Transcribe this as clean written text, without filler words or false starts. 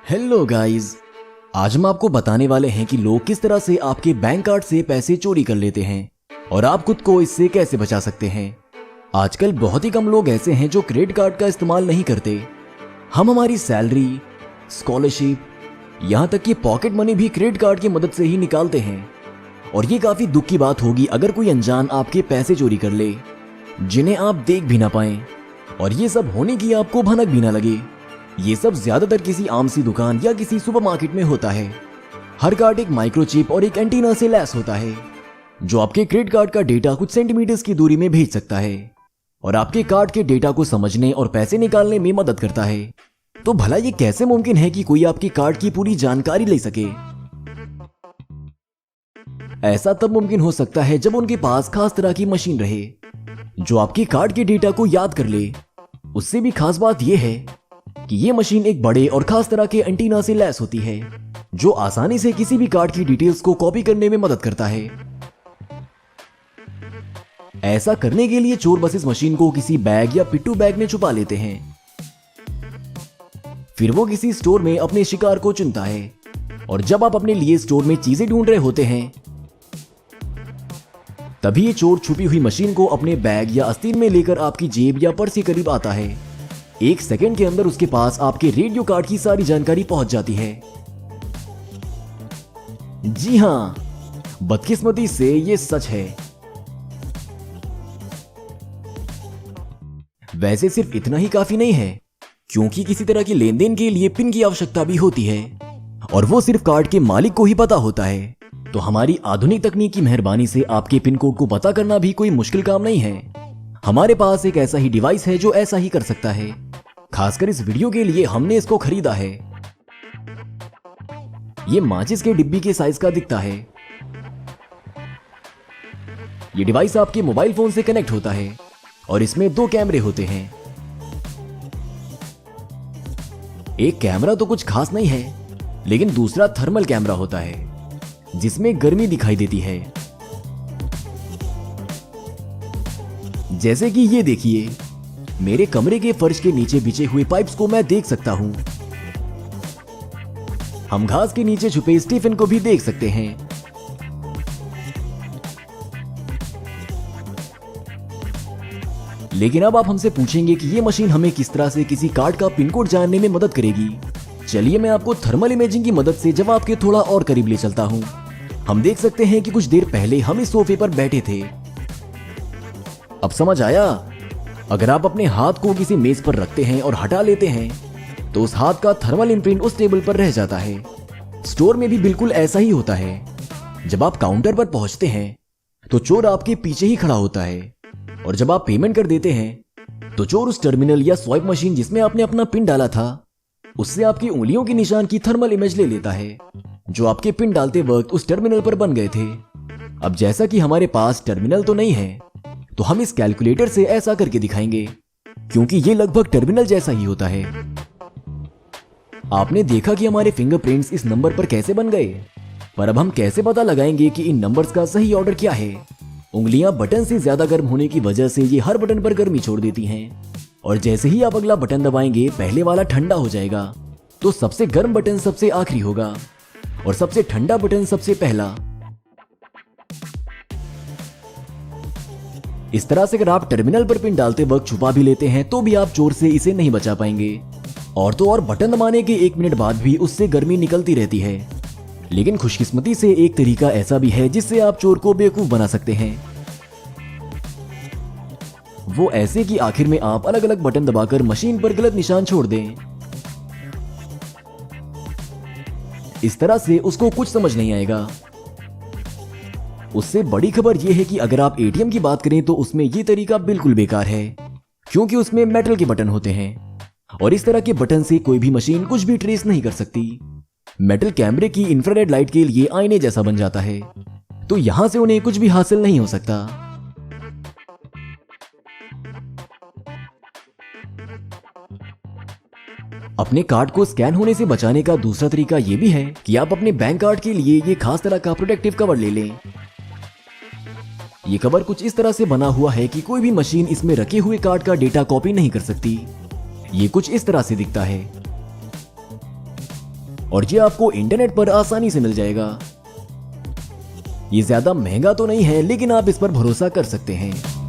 Hello guys, आज हम आपको बताने वाले हैं कि लोग किस तरह से आपके बैंक कार्ड से पैसे चोरी कर लेते हैं और आप खुद को इससे कैसे बचा सकते हैं। आजकल बहुत ही कम लोग ऐसे हैं जो क्रेडिट कार्ड का इस्तेमाल नहीं करते। हम हमारी सैलरी, स्कॉलरशिप, यहाँ तक कि पॉकेट मनी भी क्रेडिट कार्ड की मदद से ही निकालते हैं। और ये काफी दुख की बात होगी अगर कोई अनजान आपके पैसे चोरी कर ले, जिन्हें आप देख भी ना पाएं, और ये सब होने की आपको भनक भी ना लगे। ये सब ज्यादातर किसी आम सी दुकान या किसी सुपरमार्केट में होता है। हर कार्ड एक माइक्रोचिप और एक एंटीना से लैस होता है, जो आपके क्रेडिट कार्ड का डेटा कुछ सेंटीमीटर्स की दूरी में भेज सकता है और आपके कार्ड के डेटा को समझने और पैसे निकालने में मदद करता है। तो भला ये कैसे मुमकिन है कि कोई आपके कार्ड की पूरी जानकारी ले सके? ऐसा तब मुमकिन हो सकता है जब उनके पास खास तरह की मशीन रहे जो आपके कार्ड के डेटा को याद कर ले। उससे भी खास बात यह है कि ये मशीन एक बड़े और खास तरह के एंटीना से लैस होती है, जो आसानी से किसी भी कार्ड की डिटेल्स को कॉपी करने में मदद करता है। ऐसा करने के लिए चोर बस इस मशीन को किसी बैग या पिट्ठू बैग में छुपा लेते हैं। फिर वो किसी स्टोर में अपने शिकार को चुनता है, और जब आप अपने लिए स्टोर में चीजें ढूंढ रहे होते हैं, तभी ये चोर छुपी हुई मशीन को अपने बैग या आस्तीन में लेकर आपकी जेब या पर्स के करीब आता है। एक सेकंड के अंदर उसके पास आपके रेडियो कार्ड की सारी जानकारी पहुंच जाती है। जी हां, बदकिस्मती से ये सच है। वैसे सिर्फ इतना ही काफी नहीं है, क्योंकि किसी तरह की लेनदेन के लिए पिन की आवश्यकता भी होती है, और वो सिर्फ कार्ड के मालिक को ही पता होता है। तो हमारी आधुनिक तकनीक की मेहरबानी से आपके पिन कोड को पता करना भी कोई मुश्किल काम नहीं है। हमारे पास एक ऐसा ही डिवाइस है जो ऐसा ही कर सकता है। खासकर इस वीडियो के लिए हमने इसको खरीदा है। ये माचिस के डिब्बी के साइज का दिखता है। ये डिवाइस आपके मोबाइल फोन से कनेक्ट होता है और इसमें 2 कैमरे होते हैं। एक कैमरा तो कुछ खास नहीं है, लेकिन दूसरा थर्मल कैमरा होता है, जिसमें गर्मी दिखाई देती है। जैसे कि ये देखिए, मेरे कमरे के फर्श के नीचे बिछे हुए पाइप्स को मैं देख सकता हूं। हम घास के नीचे छुपे स्टीफन को भी देख सकते हैं। लेकिन अब आप हमसे पूछेंगे कि ये मशीन हमें किस तरह से किसी कार्ड का पिन कोड जानने में मदद करेगी। चलिए मैं आपको थर्मल इमेजिंग की मदद से जवाब के थोड़ा और करीब ले चलता हूं। हम देख सकते हैं कि कुछ देर पहले हम इस सोफे पर बैठे थे। अब समझ आया? अगर आप अपने हाथ को किसी मेज पर रखते हैं और हटा लेते हैं, तो उस हाथ का थर्मल इम्प्रिंट उस टेबल पर रह जाता है। स्टोर में भी बिल्कुल ऐसा ही होता है। जब आप काउंटर पर पहुंचते हैं, तो चोर आपके पीछे ही खड़ा होता है, और जब आप पेमेंट कर देते हैं, तो चोर उस टर्मिनल या स्वाइप मशीन जिसमें आपने अपना पिन डाला था, उससे आपकी उंगलियों के निशान की थर्मल इमेज ले लेता है, जो आपके पिन डालते वक्त उस टर्मिनल पर बन गए थे। अब जैसा कि हमारे पास टर्मिनल तो नहीं है, तो हम इस कैलकुलेटर से ऐसा करके दिखाएंगे, क्योंकि ये लगभग टर्मिनल जैसा ही होता है। आपने देखा कि हमारे फिंगरप्रिंट्स इस नंबर पर कैसे बन गए, पर अब हम कैसे पता लगाएंगे कि इन नंबर्स का सही ऑर्डर क्या है? उंगलियां बटन से ज्यादा गर्म होने की वजह से ये हर बटन पर गर्मी छोड़ देती हैं, और जैसे ही आप अगला बटन दबाएंगे, पहले वाला ठंडा हो जाएगा, तो सबसे गर्म बटन सबसे आखिरी होगा और सबसे ठंडा बटन सबसे पहला। इस तरह से अगर आप टर्मिनल पर पिन डालते वक्त छुपा भी लेते हैं, तो भी आप चोर से इसे नहीं बचा पाएंगे। और तो और बटन दबाने के 1 मिनट बाद भी उससे गर्मी निकलती रहती है। लेकिन खुशकिस्मती से एक तरीका ऐसा भी है जिससे आप चोर को बेवकूफ बना सकते हैं। वो ऐसे कि आखिर में आप अलग अलग बटन दबाकर मशीन पर गलत निशान छोड़ दें। इस तरह से उसको कुछ समझ नहीं आएगा। उससे बड़ी खबर यह है कि अगर आप एटीएम की बात करें, तो उसमें यह तरीका बिल्कुल बेकार है, क्योंकि उसमें मेटल के बटन होते हैं, और इस तरह के बटन से कोई भी मशीन कुछ भी ट्रेस नहीं कर सकती। मेटल कैमरे की इंफ्रारेड लाइट के लिए आईने जैसा बन जाता है, तो यहां से उन्हें कुछ भी हासिल नहीं हो सकता। अपने कार्ड को स्कैन होने से बचाने का दूसरा तरीका यह भी है कि आप अपने बैंक कार्ड के लिए ये खास तरह का प्रोटेक्टिव कवर ले लें। ये कवर कुछ इस तरह से बना हुआ है कि कोई भी मशीन इसमें रखे हुए कार्ड का डेटा कॉपी नहीं कर सकती। ये कुछ इस तरह से दिखता है। और ये आपको इंटरनेट पर आसानी से मिल जाएगा। ये ज्यादा महंगा तो नहीं है, लेकिन आप इस पर भरोसा कर सकते हैं।